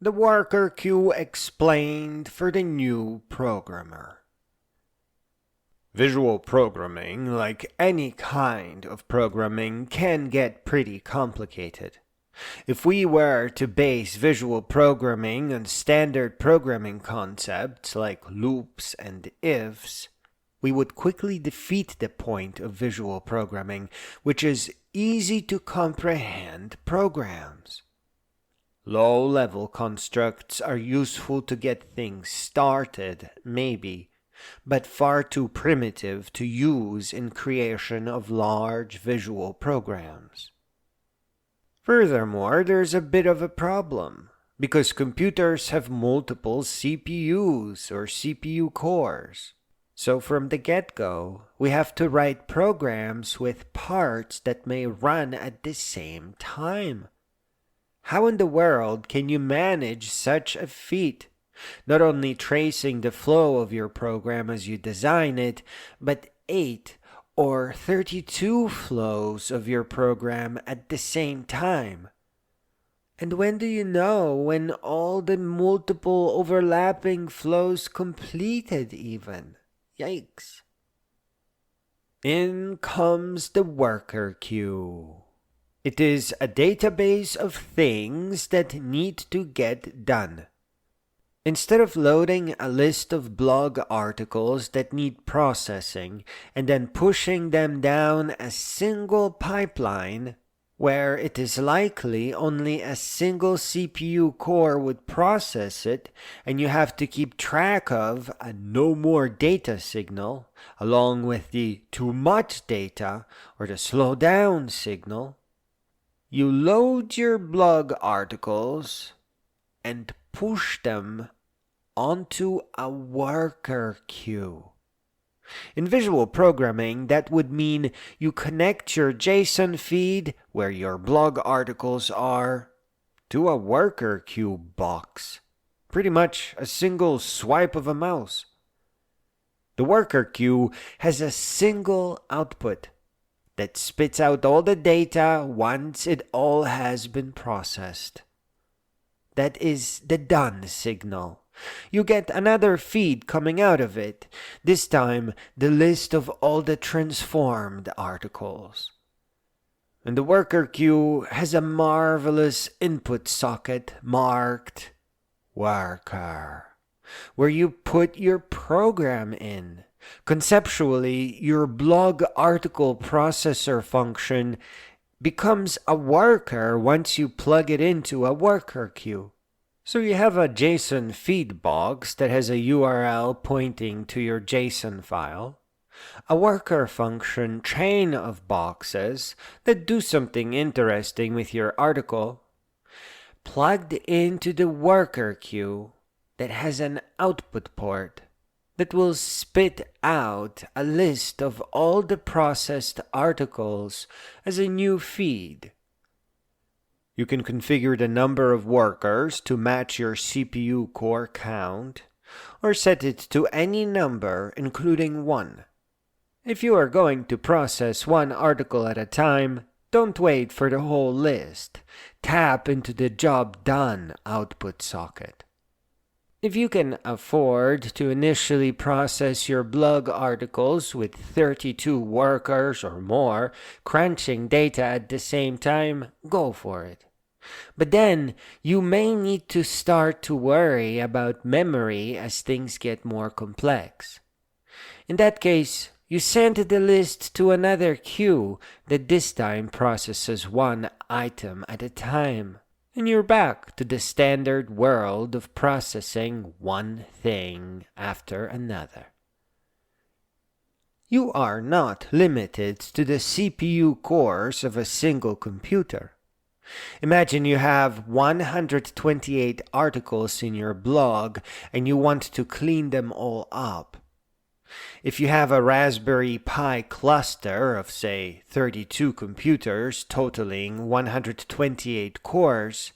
The worker queue explained for the new programmer. Visual programming, like any kind of programming, can get pretty complicated. If we were to base visual programming on standard programming concepts like loops and ifs, we would quickly defeat the point of visual programming, which is easy to comprehend programs. Low-level constructs are useful to get things started, maybe, but far too primitive to use in creation of large visual programs. Furthermore, there's a bit of a problem, because computers have multiple CPUs or CPU cores. So from the get-go, we have to write programs with parts that may run at the same time. How in the world can you manage such a feat? Not only tracing the flow of your program as you design it, but 8 or 32 flows of your program at the same time. And when do you know when all the multiple overlapping flows completed even? Yikes. In comes the worker queue. It is a database of things that need to get done. Instead of loading a list of blog articles that need processing and then pushing them down a single pipeline, where it is likely only a single CPU core would process it, and you have to keep track of a no more data signal, along with the too much data or the slow down signal, you load your blog articles and push them onto a worker queue. In visual programming, that would mean you connect your JSON feed, where your blog articles are, to a worker queue box. Pretty much a single swipe of a mouse. The worker queue has a single output that spits out all the data once it all has been processed. That is the done signal. You get another feed coming out of it, this time the list of all the transformed articles. And the worker queue has a marvelous input socket marked worker, where you put your program in. Conceptually, your blog article processor function becomes a worker once you plug it into a worker queue. So you have a JSON feed box that has a URL pointing to your JSON file, a worker function chain of boxes that do something interesting with your article, plugged into the worker queue that has an output port that will spit out a list of all the processed articles as a new feed. You can configure the number of workers to match your CPU core count, or set it to any number including 1. If you are going to process one article at a time, don't wait for the whole list. Tap into the Job Done output socket. If you can afford to initially process your blog articles with 32 workers or more crunching data at the same time, go for it. But then you may need to start to worry about memory as things get more complex. In that case, you send the list to another queue that this time processes one item at a time. And you're back to the standard world of processing one thing after another. You are not limited to the CPU cores of a single computer. Imagine you have 128 articles in your blog and you want to clean them all up. If you have a Raspberry Pi cluster of, say, 32 computers totaling 128 cores,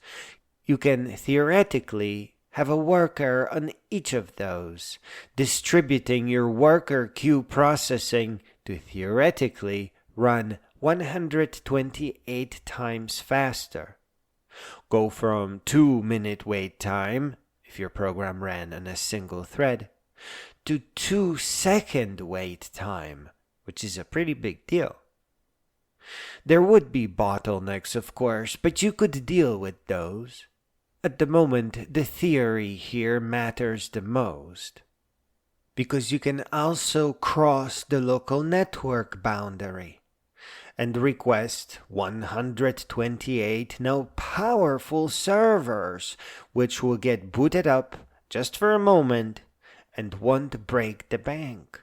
you can theoretically have a worker on each of those, distributing your worker queue processing to theoretically run 128 times faster. go from 2-minute wait time, if your program ran on a single thread, to 2-second wait time, which is a pretty big deal. There would be bottlenecks, of course, but you could deal with those. At the moment, the theory here matters the most, because you can also cross the local network boundary and request 128 now powerful servers, which will get booted up just for a moment and won't break the bank.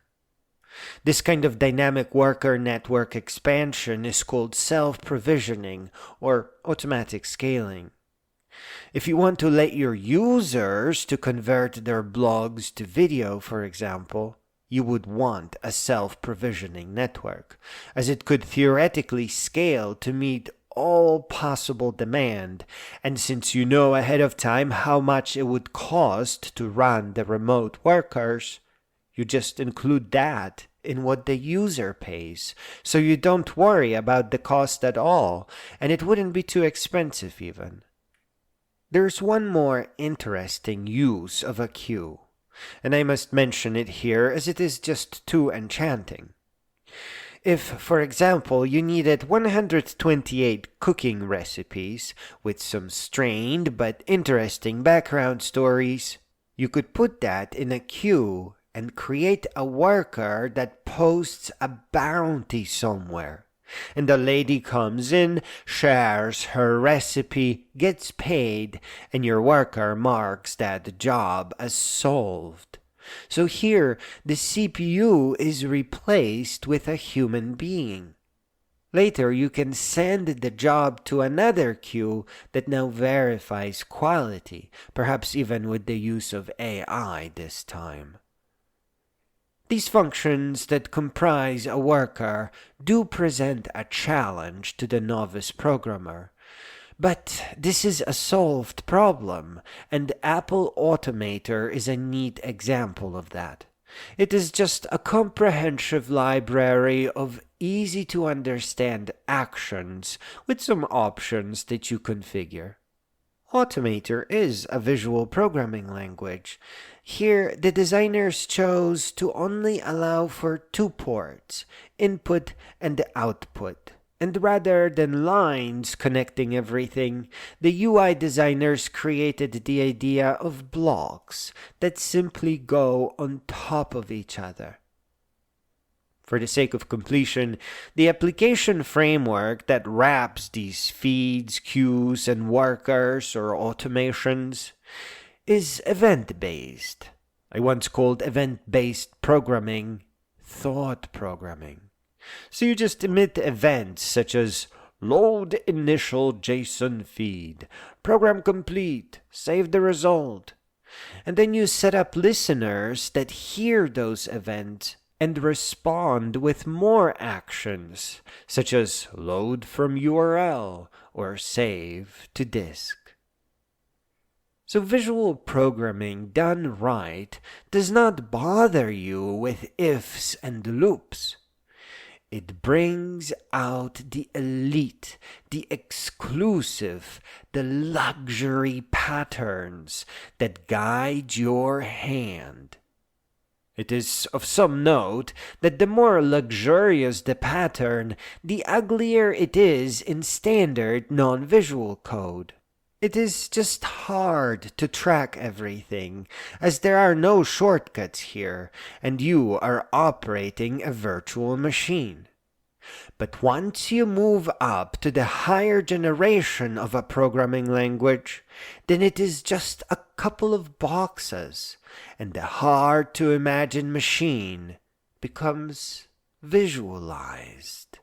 This kind of dynamic worker network expansion is called self-provisioning or automatic scaling. If you want to let your users to convert their blogs to video, for example, you would want a self-provisioning network, as it could theoretically scale to meet all possible demand, and since you know ahead of time how much it would cost to run the remote workers, you just include that in what the user pays, so you don't worry about the cost at all, and it wouldn't be too expensive even. There's one more interesting use of a queue, and I must mention it here as it is just too enchanting. If, for example, you needed 128 cooking recipes with some strained but interesting background stories, you could put that in a queue and create a worker that posts a bounty somewhere. And the lady comes in, shares her recipe, gets paid, and your worker marks that job as solved. So here, the CPU is replaced with a human being. Later, you can send the job to another queue that now verifies quality, perhaps even with the use of AI this time. These functions that comprise a worker do present a challenge to the novice programmer. But this is a solved problem, and Apple Automator is a neat example of that. It is just a comprehensive library of easy-to-understand actions with some options that you configure. Automator is a visual programming language. Here, the designers chose to only allow for 2 ports, input and output. And rather than lines connecting everything, the UI designers created the idea of blocks that simply go on top of each other. For the sake of completion, the application framework that wraps these feeds, queues, and workers or automations is event-based. I once called event-based programming thought programming. So you just emit events such as load initial JSON feed, program complete, save the result. And then you set up listeners that hear those events and respond with more actions, such as load from URL or save to disk. So visual programming done right does not bother you with ifs and loops. It brings out the elite, the exclusive, the luxury patterns that guide your hand. It is of some note that the more luxurious the pattern, the uglier it is in standard non-visual code. It is just hard to track everything, as there are no shortcuts here, and you are operating a virtual machine. But once you move up to the higher generation of a programming language, then it is just a couple of boxes, and the hard-to-imagine machine becomes visualized.